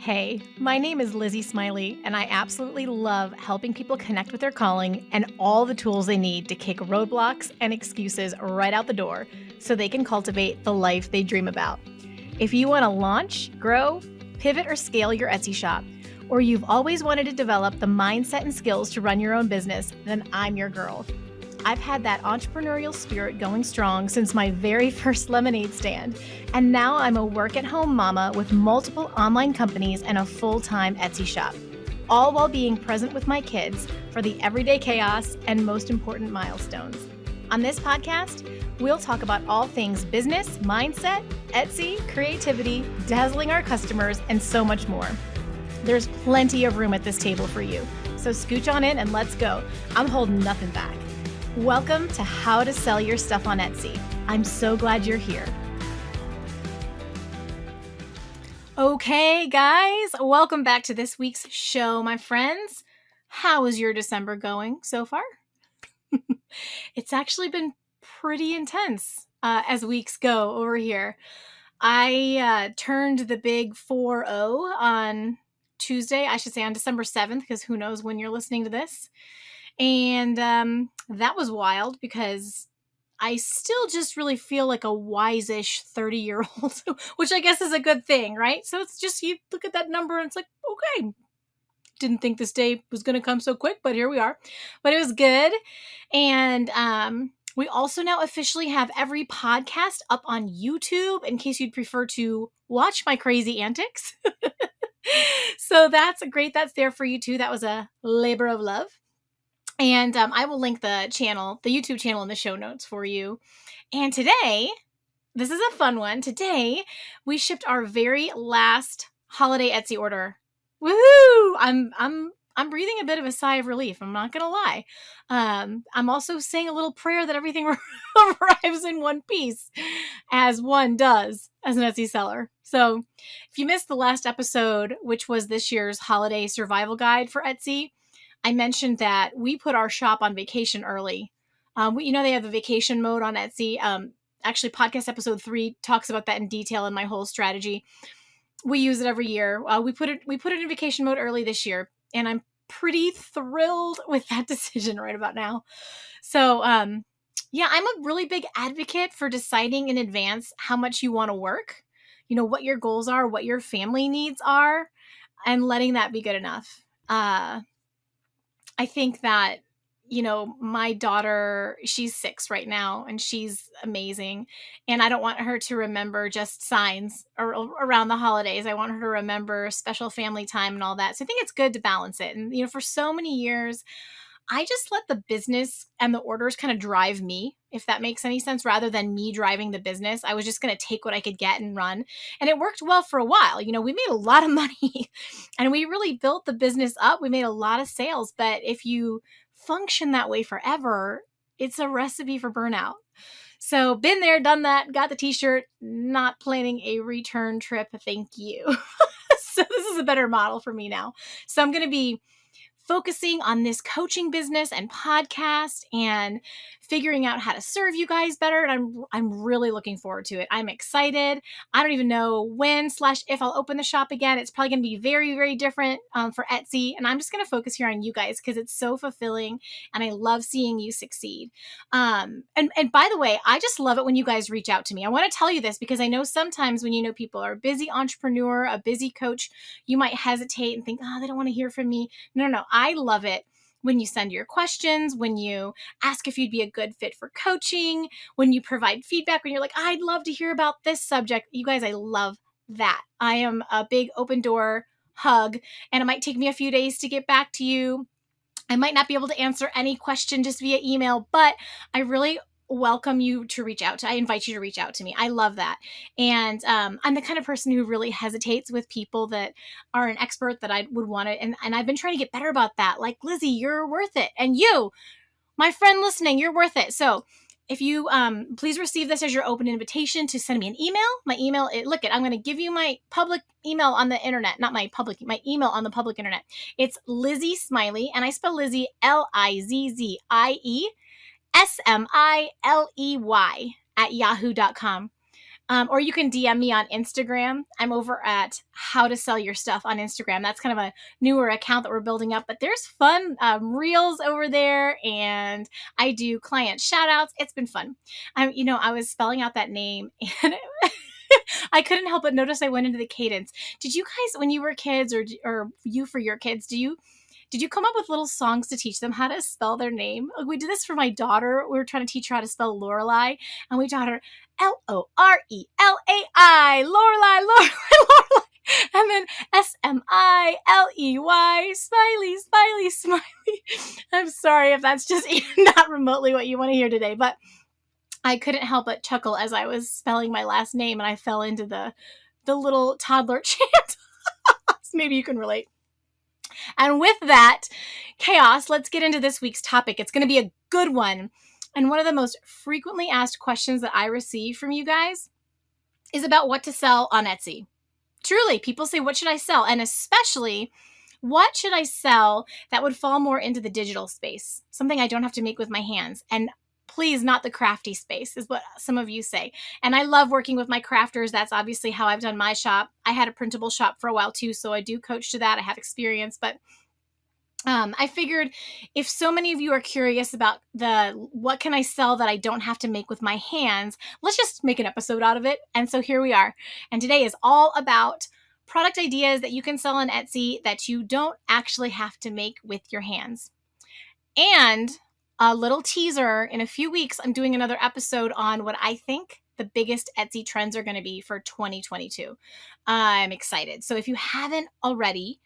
Hey, my name is Lizzie Smiley, and I absolutely love helping people connect with their calling and all the tools they need to kick roadblocks and excuses right out the door so they can cultivate the life they dream about. If you want to launch, grow, pivot, or scale your Etsy shop, or you've always wanted to develop the mindset and skills to run your own business, then I'm your girl. I've had that entrepreneurial spirit going strong since my very first lemonade stand, and now I'm a work-at-home mama with multiple online companies and a full-time Etsy shop, all while being present with my kids for the everyday chaos and most important milestones. On this podcast, we'll talk about all things business, mindset, Etsy, creativity, dazzling our customers, and so much more. There's plenty of room at this table for you, so scooch on in and let's go. I'm holding nothing back. Welcome to How to Sell Your Stuff on Etsy. I'm so glad you're here. Okay, guys, welcome back to this week's show, my friends. How is your December going so far? It's actually been pretty intense as weeks go over here. I turned the big 4-0 on Tuesday, I should say on December 7th, because who knows when you're listening to this. And that was wild because I still just really feel like a wise-ish 30-year-old, which I guess is a good thing, right? So it's just, you look at that number and it's like, okay, didn't think this day was going to come so quick, but here we are. But it was good. And we also now officially have every podcast up on YouTube in case you'd prefer to watch my crazy antics. So that's great. That's there for you too. That was a labor of love. And I will link the YouTube channel in the show notes for you. And today, this is a fun one. Today, we shipped our very last holiday Etsy order. Woohoo! I'm breathing a bit of a sigh of relief. I'm not gonna lie. I'm also saying a little prayer that everything arrives in one piece, as one does as an Etsy seller. So, if you missed the last episode, which was this year's holiday survival guide for Etsy, I mentioned that we put our shop on vacation early. They have the vacation mode on Etsy. Actually, podcast episode 3 talks about that in detail in my whole strategy. We use it every year. We put it in vacation mode early this year, and I'm pretty thrilled with that decision right about now. So, I'm a really big advocate for deciding in advance how much you want to work, what your goals are, what your family needs are, and letting that be good enough. I think that, my daughter, she's 6 right now and she's amazing. And I don't want her to remember just signs around the holidays. I want her to remember special family time and all that. So I think it's good to balance it. And, for so many years, I just let the business and the orders kind of drive me, if that makes any sense, rather than me driving the business. I was just going to take what I could get and run. And it worked well for a while. We made a lot of money and we really built the business up. We made a lot of sales. But if you function that way forever, it's a recipe for burnout. So been there, done that, got the t-shirt, not planning a return trip. Thank you. So this is a better model for me now. So I'm going to be focusing on this coaching business and podcast and figuring out how to serve you guys better. And I'm really looking forward to it. I'm excited. I don't even know when/if I'll open the shop again. It's probably going to be very, very different for Etsy. And I'm just going to focus here on you guys because it's so fulfilling and I love seeing you succeed. And by the way, I just love it when you guys reach out to me. I want to tell you this because I know sometimes when people are a busy entrepreneur, a busy coach, you might hesitate and think, oh, they don't want to hear from me. No. I love it when you send your questions, when you ask if you'd be a good fit for coaching, when you provide feedback, when you're like, I'd love to hear about this subject. You guys, I love that. I am a big open door hug, and it might take me a few days to get back to you. I might not be able to answer any question just via email, but I really welcome you to reach out. I invite you to reach out to me. I love that. And I'm the kind of person who really hesitates with people that are an expert that I would want to. And I've been trying to get better about that. Like, Lizzie, you're worth it. And you, my friend listening, you're worth it. So if you please receive this as your open invitation to send me an email. My email, I'm going to give you my public email on the internet, not my email on the public internet. It's Lizzie Smiley, and I spell Lizzie Lizzie Smiley @yahoo.com. Or you can DM me on Instagram. I'm over at How to Sell Your Stuff on Instagram. That's kind of a newer account that we're building up, but there's fun reels over there, and I do client shout outs. It's been fun. I was spelling out that name and I couldn't help but notice I went into the cadence. Did you guys, when you were kids, or you for your kids, did you come up with little songs to teach them how to spell their name? Like, we did this for my daughter. We were trying to teach her how to spell Lorelai, and we taught her Lorelai, Lorelai, Lorelai, and then Smiley, Smiley, Smiley. I'm sorry if that's just not remotely what you want to hear today, but I couldn't help but chuckle as I was spelling my last name, and I fell into the little toddler chant. Maybe you can relate. And with that chaos, let's get into this week's topic. It's going to be a good one. And one of the most frequently asked questions that I receive from you guys is about what to sell on Etsy. Truly, people say, what should I sell? And especially, what should I sell that would fall more into the digital space? Something I don't have to make with my hands. And please, not the crafty space, is what some of you say. And I love working with my crafters. That's obviously how I've done my shop. I had a printable shop for a while too, so I do coach to that. I have experience, but I figured if so many of you are curious about what can I sell that I don't have to make with my hands, let's just make an episode out of it. And so here we are. And today is all about product ideas that you can sell on Etsy that you don't actually have to make with your hands. And a little teaser, in a few weeks, I'm doing another episode on what I think the biggest Etsy trends are going to be for 2022. I'm excited. So if you haven't already,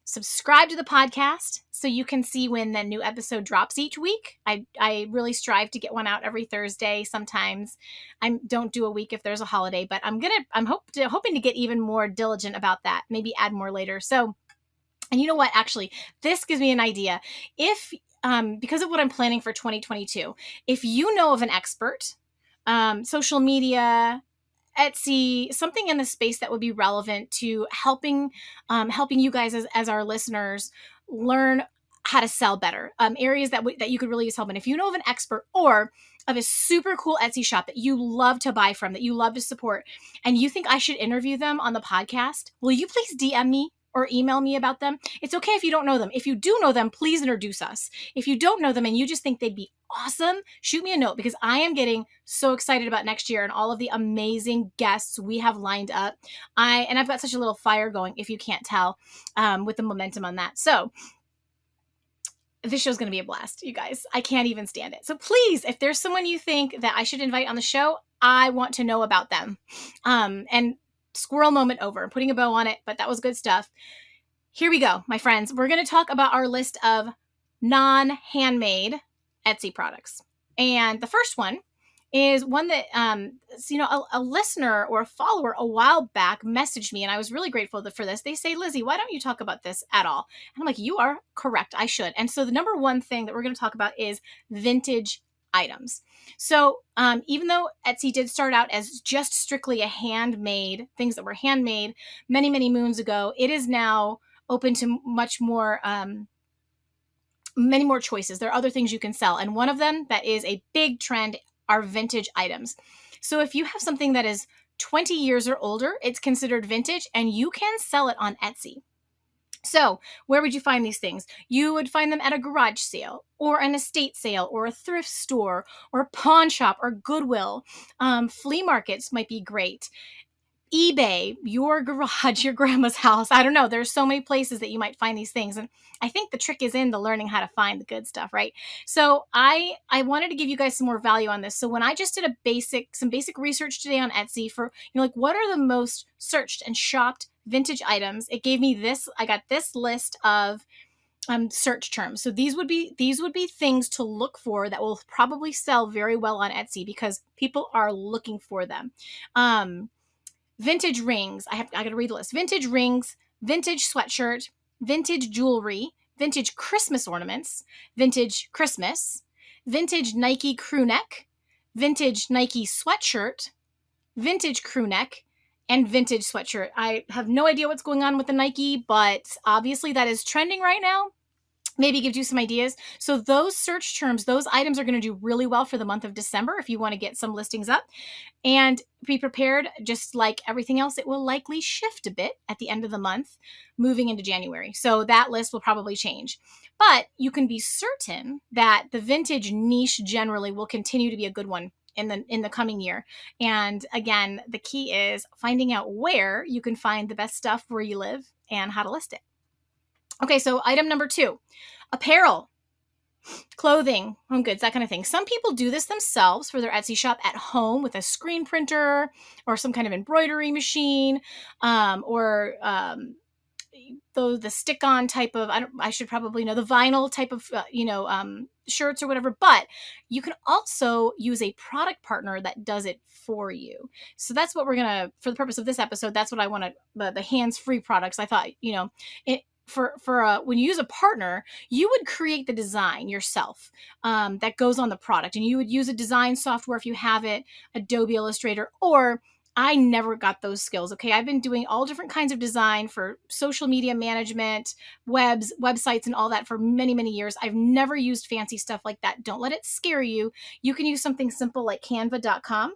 subscribe to the podcast so you can see when the new episode drops each week. I really strive to get one out every Thursday. Sometimes I don't do a week if there's a holiday, but I'm hoping to get even more diligent about that. Maybe add more later. So, and you know what? Actually, this gives me an idea. If because of what I'm planning for 2022, if you know of an expert, social media, Etsy, something in the space that would be relevant to helping you guys as our listeners learn how to sell better, areas that you could really use help in. If you know of an expert or of a super cool Etsy shop that you love to buy from, that you love to support, and you think I should interview them on the podcast, will you please DM me or email me about them? It's okay if you don't know them. If you do know them, please introduce us. If you don't know them and you just think they'd be awesome, shoot me a note, because I am getting so excited about next year and all of the amazing guests we have lined up. I've got such a little fire going, if you can't tell, with the momentum on that. So this show's going to be a blast, you guys. I can't even stand it. So please, if there's someone you think that I should invite on the show, I want to know about them. And squirrel moment over. I'm putting a bow on it, but that was good stuff. Here we go, my friends. We're going to talk about our list of non-handmade Etsy products. And the first one is one that, a listener or a follower a while back messaged me, and I was really grateful for this. They say, Lizzie, why don't you talk about this at all? And I'm like, you are correct. I should. And so the number one thing that we're going to talk about is vintage items. So even though Etsy did start out as just strictly a handmade, things that were handmade many, many moons ago, it is now open to much more, many more choices. There are other things you can sell. And one of them that is a big trend are vintage items. So if you have something that is 20 years or older, it's considered vintage and you can sell it on Etsy. So where would you find these things? You would find them at a garage sale or an estate sale or a thrift store or a pawn shop or Goodwill. Flea markets might be great. eBay, your garage, your grandma's house. I don't know. There's so many places that you might find these things. And I think the trick is in the learning how to find the good stuff, right? So I wanted to give you guys some more value on this. So when I just did some basic research today on Etsy for, what are the most searched and shopped vintage items, it gave me this. I got this list of search terms. So these would be things to look for that will probably sell very well on Etsy because people are looking for them. Vintage rings. I got to read the list. Vintage rings, vintage sweatshirt, vintage jewelry, vintage Christmas ornaments, vintage Christmas, vintage Nike crew neck, vintage Nike sweatshirt, vintage crew neck, and vintage sweatshirt. I have no idea what's going on with the Nike, but obviously that is trending right now. maybe gives you some ideas. So those search terms, those items are going to do really well for the month of December if you want to get some listings up. And be prepared, just like everything else, it will likely shift a bit at the end of the month moving into January. So that list will probably change. But you can be certain that the vintage niche generally will continue to be a good one in the coming year. And again, the key is finding out where you can find the best stuff where you live and how to list it. Okay, so item number 2, apparel, clothing, home goods, that kind of thing. Some people do this themselves for their Etsy shop at home with a screen printer or some kind of embroidery machine, or the stick-on type of, I should probably know, the vinyl type of, shirts or whatever. But you can also use a product partner that does it for you. So that's what we're gonna, for the purpose of this episode, that's what I want to, the hands-free products. I thought, when you use a partner, you would create the design yourself, that goes on the product, and you would use a design software if you have it, Adobe Illustrator, or I never got those skills. Okay. I've been doing all different kinds of design for social media management, websites, and all that for many, many years. I've never used fancy stuff like that. Don't let it scare you. You can use something simple like canva.com.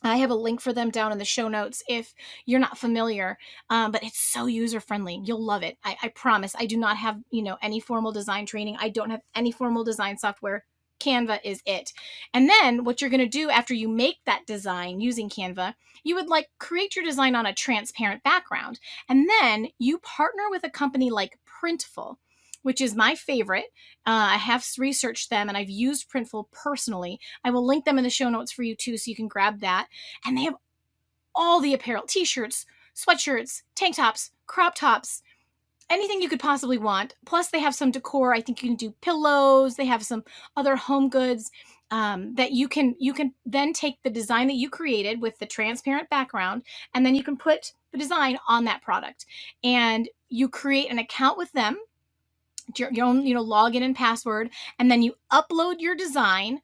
I have a link for them down in the show notes if you're not familiar, but it's so user-friendly. You'll love it. I promise. I do not have, any formal design training. I don't have any formal design software. Canva is it. And then what you're going to do after you make that design using Canva, you would create your design on a transparent background. And then you partner with a company like Printful, which is my favorite. I have researched them and I've used Printful personally. I will link them in the show notes for you too, so you can grab that. And they have all the apparel, t-shirts, sweatshirts, tank tops, crop tops, anything you could possibly want. Plus they have some decor. I think you can do pillows. They have some other home goods that you can then take the design that you created with the transparent background, and then you can put the design on that product. And you create an account with them, your own, login and password, and then you upload your design,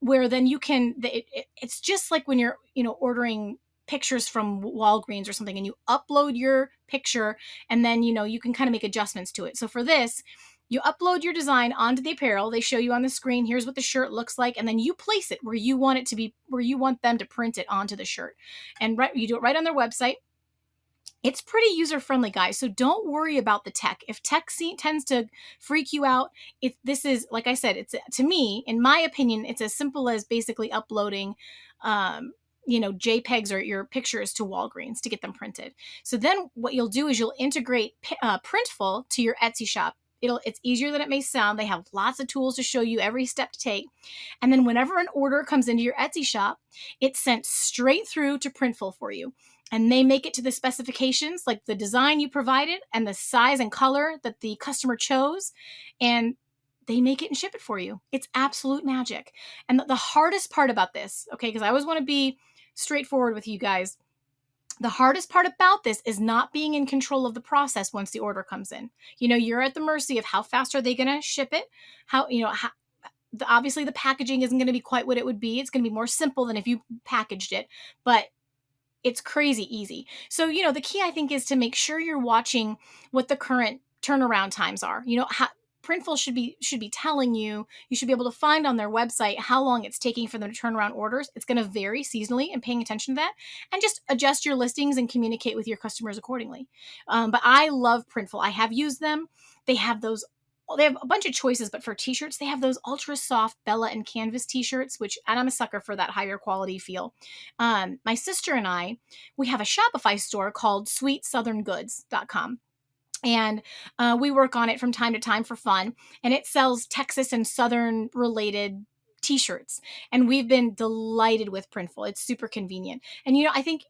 where then you can, it's just like when you're, ordering pictures from Walgreens or something, and you upload your picture, and then, you can kind of make adjustments to it. So for this, you upload your design onto the apparel. They show you on the screen, here's what the shirt looks like, and then you place it where you want it to be, where you want them to print it onto the shirt. And you do it right on their website. It's pretty user-friendly, guys, so don't worry about the tech. If tech tends to freak you out, this is, like I said, it's, to me, in my opinion, it's as simple as basically uploading, JPEGs or your pictures to Walgreens to get them printed. So then what you'll do is you'll integrate Printful to your Etsy shop. It's easier than it may sound. They have lots of tools to show you every step to take. And then whenever an order comes into your Etsy shop, it's sent straight through to Printful for you. And they make it to the specifications, like the design you provided and the size and color that the customer chose. And they make it and ship it for you. It's absolute magic. And the hardest part about this, okay, because I always want to be straightforward with you guys. The hardest part about this is not being in control of the process once the order comes in. You're at the mercy of how fast are they going to ship it? Obviously the packaging isn't going to be quite what it would be. It's going to be more simple than if you packaged it, but it's crazy easy. So, the key, I think, is to make sure you're watching what the current turnaround times are. Printful should be telling you, you should be able to find on their website how long it's taking for them to turn around orders. It's going to vary seasonally, and paying attention to that, and just adjust your listings and communicate with your customers accordingly. But I love Printful. I have used them. They have a bunch of choices, but for t-shirts, they have those ultra soft Bella and canvas t-shirts, and I'm a sucker for that higher quality feel. My sister and I, we have a Shopify store called sweetsoutherngoods.com. And we work on it from time to time for fun. And it sells Texas and Southern related t-shirts. And we've been delighted with Printful. It's super convenient. And, I think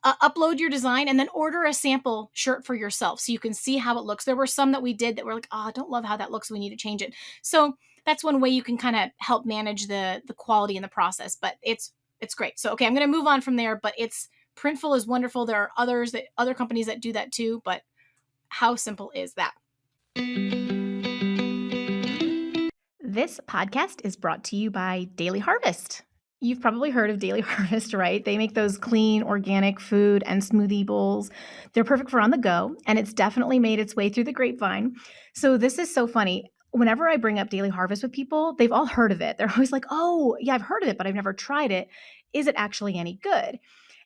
upload your design and then order a sample shirt for yourself so you can see how it looks. There were some that we did that were like, I don't love how that looks. We need to change it. So that's one way you can kind of help manage the quality in the process. But it's great. So, okay, I'm going to move on from there. But Printful is wonderful. There are other companies that do that too. But how simple is that? This podcast is brought to you by Daily Harvest. You've probably heard of Daily Harvest, right? They make those clean, organic food and smoothie bowls. They're perfect for on the go, and it's definitely made its way through the grapevine. So this is so funny. Whenever I bring up Daily Harvest with people, they've all heard of it. They're always like, "Oh, yeah, I've heard of it, but I've never tried it. Is it actually any good?"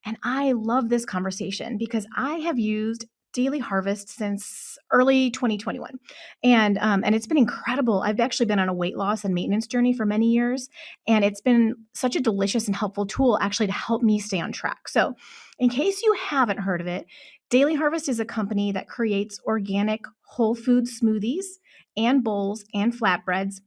And I love this conversation because I have used Daily Harvest since early 2021, and it's been incredible. I've actually been on a weight loss and maintenance journey for many years, and it's been such a delicious and helpful tool actually to help me stay on track. So, in case you haven't heard of it, Daily Harvest is a company that creates organic whole food smoothies and bowls and flatbreads.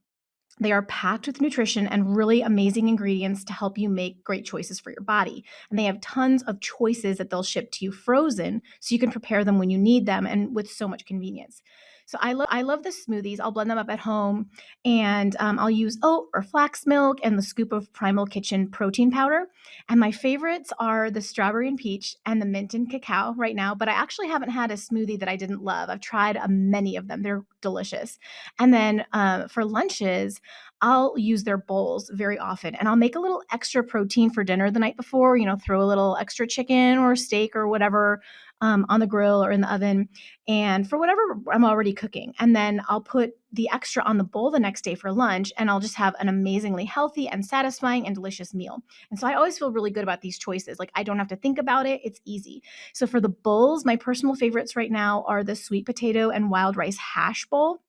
They are packed with nutrition and really amazing ingredients to help you make great choices for your body. And they have tons of choices that they'll ship to you frozen so you can prepare them when you need them and with so much convenience. So I love the smoothies. I'll blend them up at home, and I'll use oat or flax milk and the scoop of Primal Kitchen protein powder. And my favorites are the strawberry and peach and the mint and cacao right now, but I actually haven't had a smoothie that I didn't love. I've tried many of them. They're delicious. And then for lunches, I'll use their bowls very often, and I'll make a little extra protein for dinner the night before, throw a little extra chicken or steak or whatever on the grill or in the oven, and for whatever I'm already cooking. And then I'll put the extra on the bowl the next day for lunch, and I'll just have an amazingly healthy and satisfying and delicious meal. And so I always feel really good about these choices. Like, I don't have to think about it. It's easy. So for the bowls, my personal favorites right now are the sweet potato and wild rice hash bowl,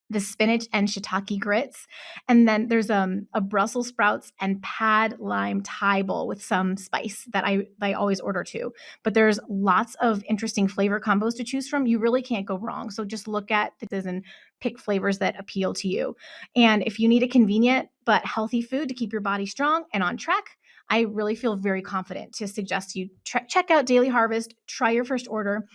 the spinach and shiitake grits. And then there's a Brussels sprouts and pad lime Thai bowl with some spice that I always order too. But there's lots of interesting flavor combos to choose from. You really can't go wrong. So just look at this and pick flavors that appeal to you. And if you need a convenient but healthy food to keep your body strong and on track, I really feel very confident to suggest you check out Daily Harvest, try your first order.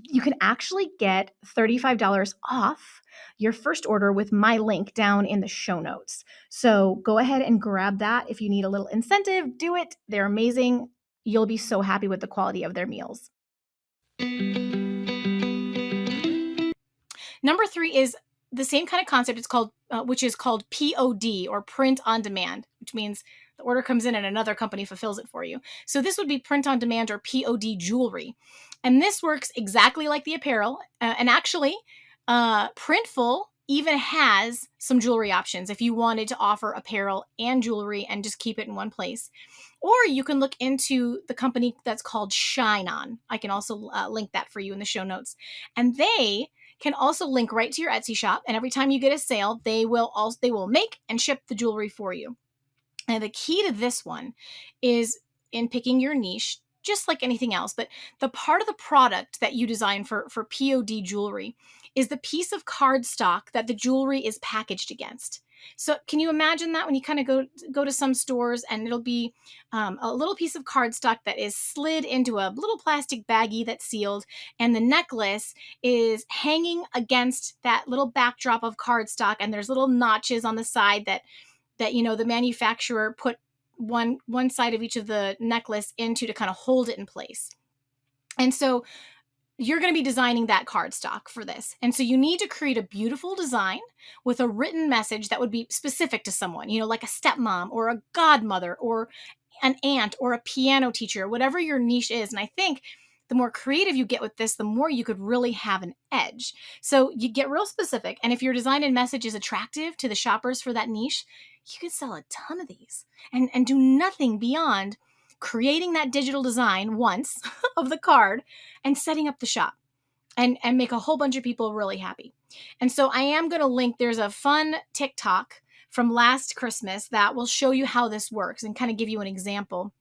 You can actually get $35 off your first order with my link down in the show notes. So go ahead and grab that. If you need a little incentive, do it. They're amazing. You'll be so happy with the quality of their meals. Number 3 is the same kind of concept. It's called, which is called POD, or print on demand, which means the order comes in and another company fulfills it for you. So this would be print on demand, or POD jewelry. And this works exactly like the apparel. And actually, Printful even has some jewelry options if you wanted to offer apparel and jewelry and just keep it in one place. Or you can look into the company that's called Shine On. I can also link that for you in the show notes. And they can also link right to your Etsy shop. And every time you get a sale, they will make and ship the jewelry for you. And the key to this one is in picking your niche, just like anything else. But the part of the product that you design for POD jewelry is the piece of cardstock that the jewelry is packaged against. So can you imagine that when you kind of go to some stores, and it'll be a little piece of cardstock that is slid into a little plastic baggie that's sealed, and the necklace is hanging against that little backdrop of cardstock, and there's little notches on the side that the manufacturer put one side of each of the necklace into to kind of hold it in place. And so you're going to be designing that cardstock for this. And so you need to create a beautiful design with a written message that would be specific to someone, like a stepmom or a godmother or an aunt or a piano teacher, whatever your niche is. And I think the more creative you get with this, the more you could really have an edge. So you get real specific. And if your design and message is attractive to the shoppers for that niche, you could sell a ton of these and do nothing beyond creating that digital design once of the card and setting up the shop and make a whole bunch of people really happy. And so I am going to link, there's a fun TikTok from last Christmas that will show you how this works and kind of give you an example.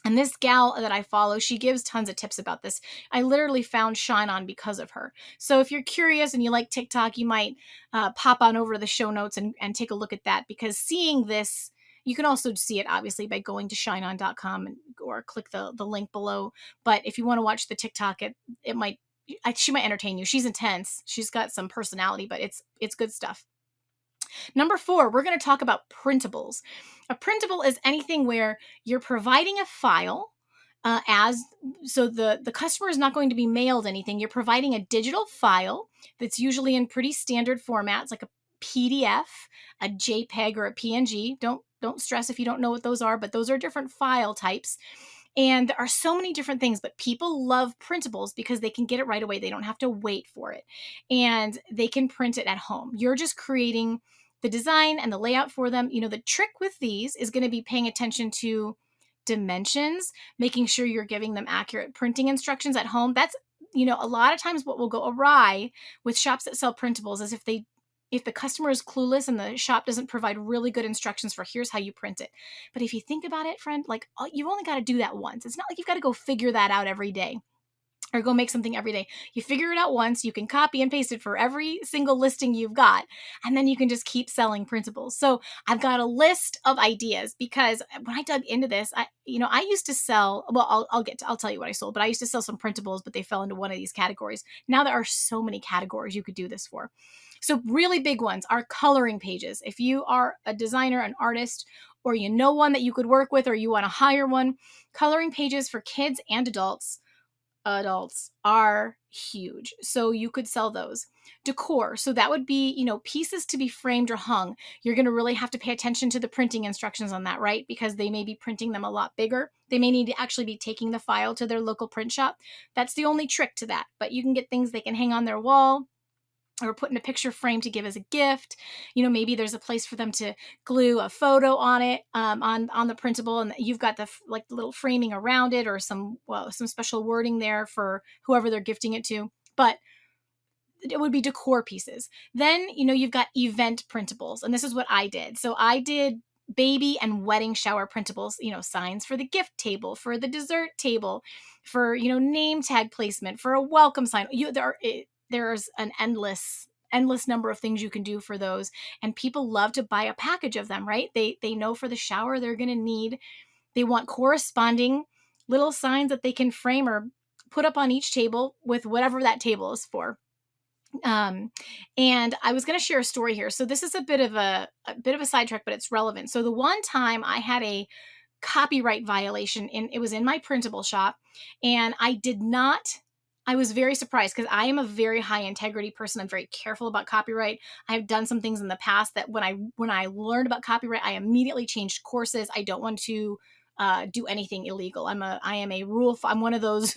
And this gal that I follow, she gives tons of tips about this. I literally found Shine On because of her. So if you're curious and you like TikTok, you might pop on over to the show notes and take a look at that, because seeing this, you can also see it obviously by going to shineon.com or click the link below. But if you want to watch the TikTok, she might entertain you. She's intense. She's got some personality, but it's good stuff. Number 4, we're going to talk about printables. A printable is anything where you're providing a file so the customer is not going to be mailed anything. You're providing a digital file that's usually in pretty standard formats like a PDF, a JPEG, or a PNG. Don't don't stress if you don't know what those are, but those are different file types. And there are so many different things, but people love printables because they can get it right away. They don't have to wait for it, and they can print it at home. You're just creating the design and the layout for them. The trick with these is going to be paying attention to dimensions, making sure you're giving them accurate printing instructions at home. That's, a lot of times what will go awry with shops that sell printables is if the customer is clueless and the shop doesn't provide really good instructions for here's how you print it. But if you think about it, friend, like, you've only got to do that once. It's not like you've got to go figure that out every day or go make something every day. You figure it out once, you can copy and paste it for every single listing you've got, and then you can just keep selling printables. So I've got a list of ideas because when I dug into this, I used to sell, well, I'll tell you what I sold, but I used to sell some printables, but they fell into one of these categories. Now there are so many categories you could do this for. So really big ones are coloring pages. If you are a designer, an artist, or you know one that you could work with, or you want to hire one, coloring pages for kids and adults are huge. So you could sell those. Decor. So that would be, pieces to be framed or hung. You're going to really have to pay attention to the printing instructions on that, right? Because they may be printing them a lot bigger. They may need to actually be taking the file to their local print shop. That's the only trick to that. But you can get things they can hang on their wall or put in a picture frame to give as a gift. Maybe there's a place for them to glue a photo on it, on the printable, and you've got the little framing around it, or some special wording there for whoever they're gifting it to. But it would be decor pieces. Then, you've got event printables, and this is what I did. So I did baby and wedding shower printables, signs for the gift table, for the dessert table, for, name tag placement, for a welcome sign. There's an endless number of things you can do for those, and people love to buy a package of them, right? They know for the shower they want corresponding little signs that they can frame or put up on each table with whatever that table is for. And I was going to share a story here. So this is a bit of a sidetrack, but it's relevant. So the one time I had a copyright violation, and it was in my printable shop, and I was very surprised because I am a very high integrity person. I'm very careful about copyright. I have done some things in the past that when I learned about copyright, I immediately changed courses. I don't want to do anything illegal. I'm one of those.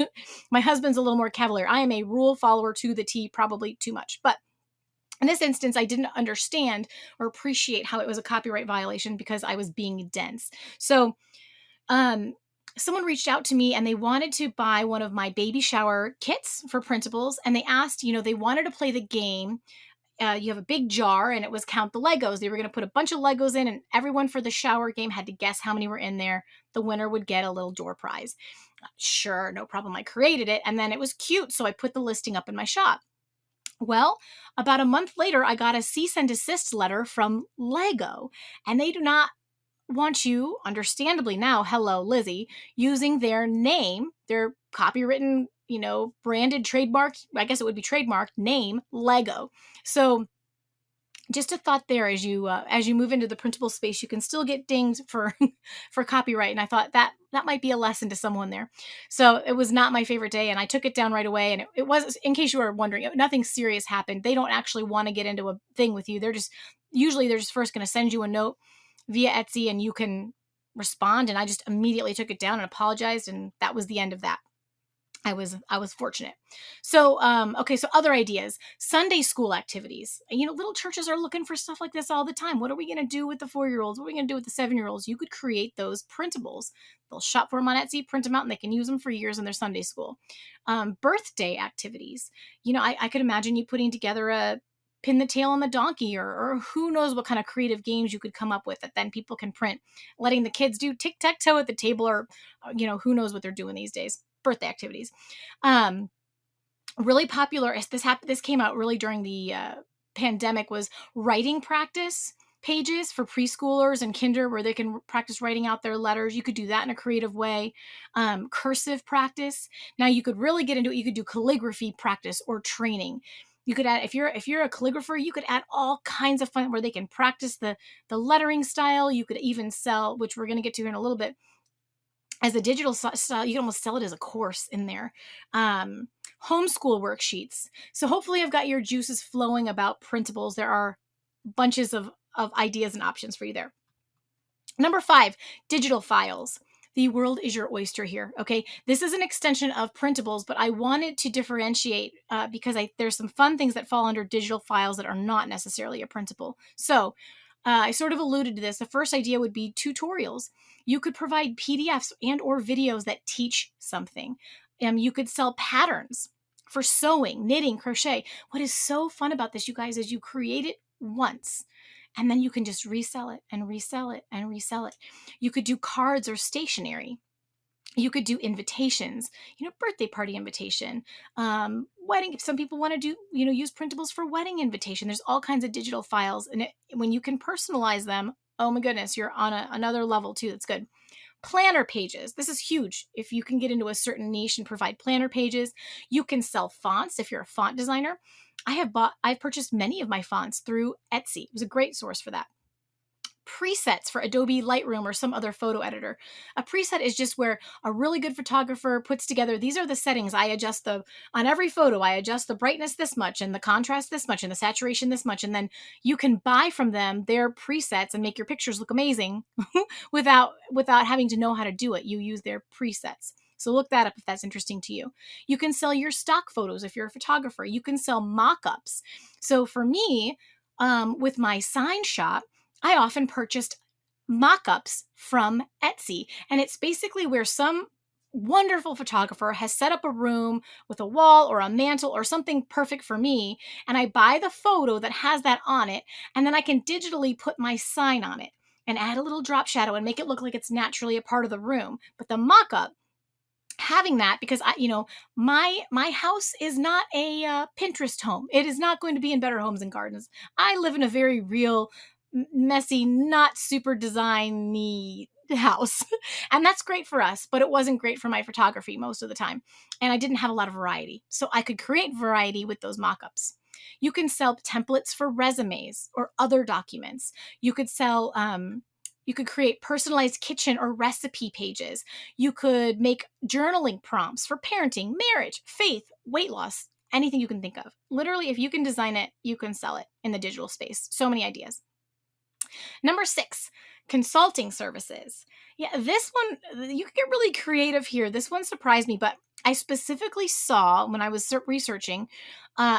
My husband's a little more cavalier. I am a rule follower to the T, probably too much. But in this instance, I didn't understand or appreciate how it was a copyright violation because I was being dense. So someone reached out to me and they wanted to buy one of my baby shower kits for printables. And they asked, they wanted to play the game. You have a big jar, and it was count the Legos. They were going to put a bunch of Legos in, and everyone for the shower game had to guess how many were in there. The winner would get a little door prize. Sure, no problem. I created it, and then it was cute, so I put the listing up in my shop. Well, about a month later, I got a cease and desist letter from Lego, and they do not want you, understandably now, hello, Lizzie, using their name, their copywritten, branded trademark, I guess it would be trademarked name, Lego. So just a thought there, as you move into the printable space, you can still get dinged for for copyright. And I thought that might be a lesson to someone there. So it was not my favorite day, and I took it down right away. And it was, in case you were wondering, nothing serious happened. They don't actually want to get into a thing with you. They're just first going to send you a note via Etsy, and you can respond. And I just immediately took it down and apologized, and that was the end of that. I was fortunate. So, okay. So other ideas, Sunday school activities, little churches are looking for stuff like this all the time. What are we going to do with the 4-year-olds? What are we going to do with the 7-year-olds? You could create those printables. They'll shop for them on Etsy, print them out, and they can use them for years in their Sunday school. Birthday activities. I could imagine you putting together a pin the tail on the donkey, or who knows what kind of creative games you could come up with that then people can print, letting the kids do tic-tac-toe at the table, or, who knows what they're doing these days. Birthday activities. Really popular, this came out really during the pandemic, was writing practice pages for preschoolers and kinder, where they can practice writing out their letters. You could do that in a creative way. Cursive practice. Now you could really get into it. You could do calligraphy practice or training. You could add, if you're a calligrapher, you could add all kinds of fun where they can practice the lettering style. You could even sell, which we're going to get to in a little bit, as a digital style. You can almost sell it as a course in there. Homeschool worksheets. So hopefully I've got your juices flowing about printables. There are bunches of ideas and options for you there. Number 5, digital files. The world is your oyster here. Okay, this is an extension of printables, but I wanted to differentiate because there's some fun things that fall under digital files that are not necessarily a printable. So I sort of alluded to this. The first idea would be tutorials. You could provide PDFs and or videos that teach something. You could sell patterns for sewing, knitting, crochet. What is so fun about this, you guys, is you create it once and then you can just resell it and resell it and resell it. You could do cards or stationery. You could do invitations, birthday party invitation, wedding. Some people want to do, use printables for wedding invitation. There's all kinds of digital files. And when you can personalize them, oh my goodness, you're on another level too. That's good. Planner pages. This is huge. If you can get into a certain niche and provide planner pages, you can sell fonts if you're a font designer. I've purchased many of my fonts through Etsy. It was a great source for that. Presets for Adobe Lightroom or some other photo editor. A preset is just where a really good photographer puts together, these are the settings. On every photo, I adjust the brightness this much and the contrast this much and the saturation this much. And then you can buy from them their presets and make your pictures look amazing without having to know how to do it. You use their presets. So look that up if that's interesting to you. You can sell your stock photos if you're a photographer. You can sell mock-ups. So for me, with my sign shop, I often purchased mock-ups from Etsy. And it's basically where some wonderful photographer has set up a room with a wall or a mantle or something perfect for me. And I buy the photo that has that on it. And then I can digitally put my sign on it and add a little drop shadow and make it look like it's naturally a part of the room. But the mock-up, having that, because my house is not a Pinterest home. It is not going to be in Better Homes and Gardens. I live in a very real, messy, not super designy house. And that's great for us, but it wasn't great for my photography most of the time. And I didn't have a lot of variety. So I could create variety with those mock-ups. You can sell templates for resumes or other documents. You could sell you could create personalized kitchen or recipe pages. You could make journaling prompts for parenting, marriage, faith, weight loss, anything you can think of. Literally, if you can design it, you can sell it in the digital space. So many ideas. Number 6, consulting services. Yeah, this one, you can get really creative here. This one surprised me, but I specifically saw when I was researching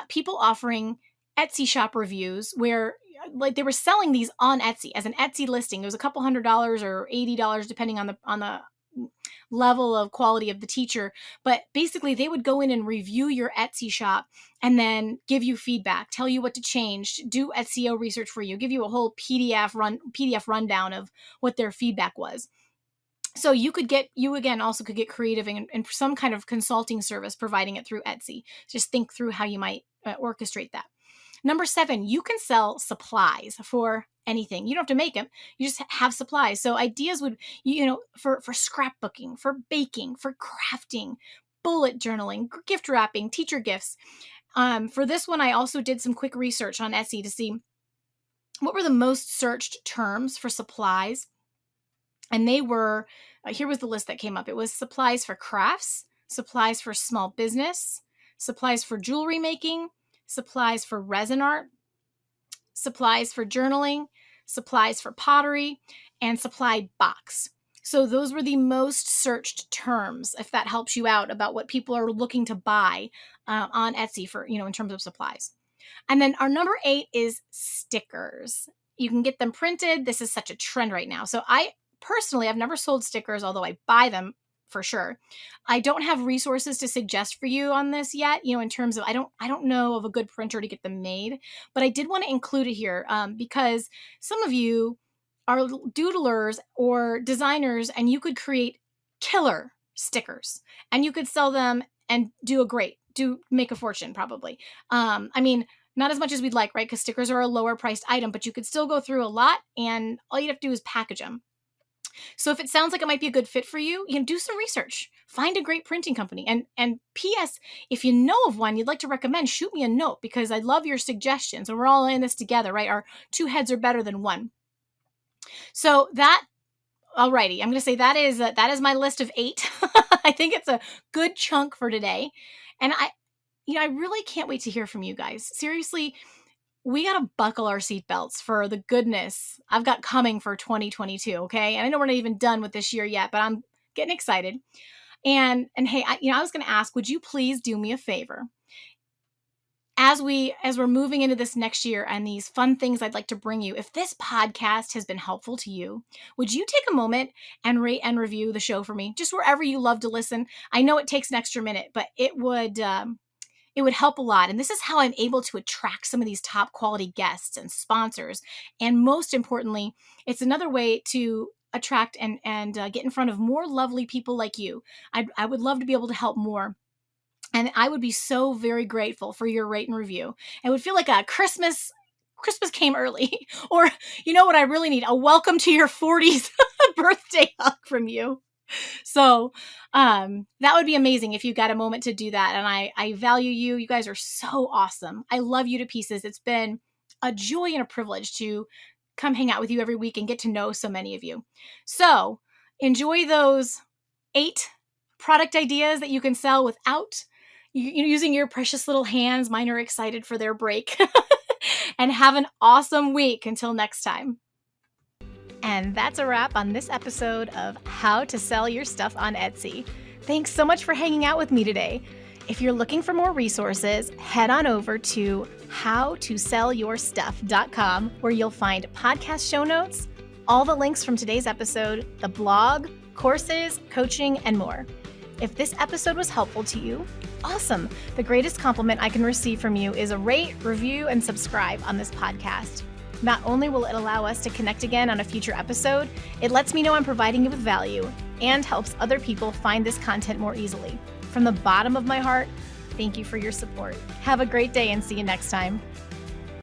people offering Etsy shop reviews where like they were selling these on Etsy as an Etsy listing. It was a couple $100 or $80 depending on the level of quality of the teacher. But basically they would go in and review your Etsy shop and then give you feedback, tell you what to change, do SEO research for you, give you a whole PDF rundown of what their feedback was. So you also could get creative in some kind of consulting service, providing it through Etsy. Just think through how you might orchestrate that. Number 7, you can sell supplies for anything. You don't have to make them. You just have supplies. So ideas would, for scrapbooking, for baking, for crafting, bullet journaling, gift wrapping, teacher gifts. For this one, I also did some quick research on Etsy to see what were the most searched terms for supplies. And they were, here was the list that came up. It was supplies for crafts, supplies for small business, supplies for jewelry making, supplies for resin art, supplies for journaling, supplies for pottery, and supply box. So those were the most searched terms, if that helps you out about what people are looking to buy on Etsy for, in terms of supplies. And then our number 8 is stickers. You can get them printed. This is such a trend right now. So I've never sold stickers, although I buy them for sure. I don't have resources to suggest for you on this yet, in terms of, I don't know of a good printer to get them made, but I did want to include it here because some of you are doodlers or designers and you could create killer stickers and you could sell them and make a fortune probably. Not as much as we'd like, right? Because stickers are a lower priced item, but you could still go through a lot and all you'd have to do is package them. So if it sounds like it might be a good fit for you, do some research. Find a great printing company. And P.S., if you know of one you'd like to recommend, shoot me a note because I love your suggestions and we're all in this together, right? Our 2 heads are better than one. So alrighty, I'm going to say that is my list of 8. I think it's a good chunk for today. And I really can't wait to hear from you guys. Seriously, we got to buckle our seatbelts for the goodness I've got coming for 2022. Okay. And I know we're not even done with this year yet, but I'm getting excited. And hey, I was going to ask, would you please do me a favor? As we're moving into this next year and these fun things I'd like to bring you, if this podcast has been helpful to you, would you take a moment and rate and review the show for me, just wherever you love to listen? I know it takes an extra minute, but it would help a lot. And this is how I'm able to attract some of these top quality guests and sponsors. And most importantly, it's another way to attract and get in front of more lovely people like you. I would love to be able to help more. And I would be so very grateful for your rate and review. It would feel like a Christmas came early. Or you know what I really need? A welcome to your 40s birthday hug from you. So that would be amazing if you got a moment to do that. And I value you. You guys are so awesome. I love you to pieces. It's been a joy and a privilege to come hang out with you every week and get to know so many of you. So enjoy those 8 product ideas that you can sell without using your precious little hands. Mine are excited for their break. And have an awesome week until next time. And that's a wrap on this episode of How to Sell Your Stuff on Etsy. Thanks so much for hanging out with me today. If you're looking for more resources, head on over to howtosellyourstuff.com, where you'll find podcast show notes, all the links from today's episode, the blog, courses, coaching, and more. If this episode was helpful to you, awesome. The greatest compliment I can receive from you is a rate, review, and subscribe on this podcast. Not only will it allow us to connect again on a future episode, it lets me know I'm providing you with value and helps other people find this content more easily. From the bottom of my heart, thank you for your support. Have a great day and see you next time.